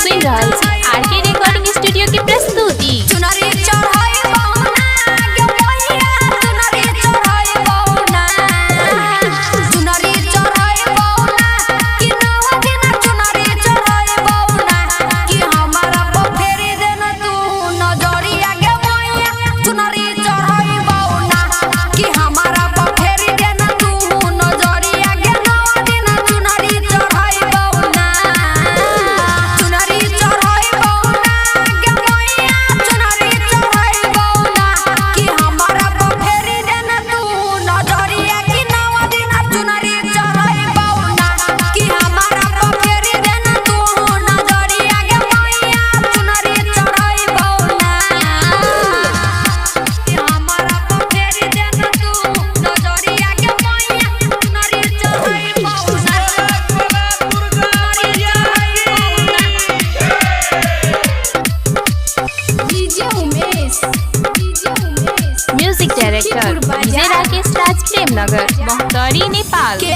सुन रहल छी आरके रिकॉर्डिंग स्टूडियो की प्रस्तुति। चुनरी चढ़ाई बहुना गे मैया चुनरी चढ़ाई बहुना चुनरी चढ़ाई बहुना कि नवा दिन चुनरी चढ़ाई बहुना कि हमारा पोखरी देन तू नजरिया गे मैया चुनरी चढ़ाई बहुना कि हमारा पोखरी देन तू नजरिया गे नवा दिन चुनरी चढ़ाई बहुना चुनरी चढ़ाई बहुना गे मैया चुनरी चढ़ाई बहुना कि हमारा पोखरी देन तू नजरिया कि नवा दिन चुनरी चढ़ाई बहुना कि हमारा पोखरी देन तू नजरिया गे मैया चुनरी चढ़ाई बहुना कि हमारा पोखरी देन तू नजरिया गे मैया चुनरी चढ़ाई बहुना DJ Umesh music director DJ Rakesh Raj Premnagar Mohtari Nepal. के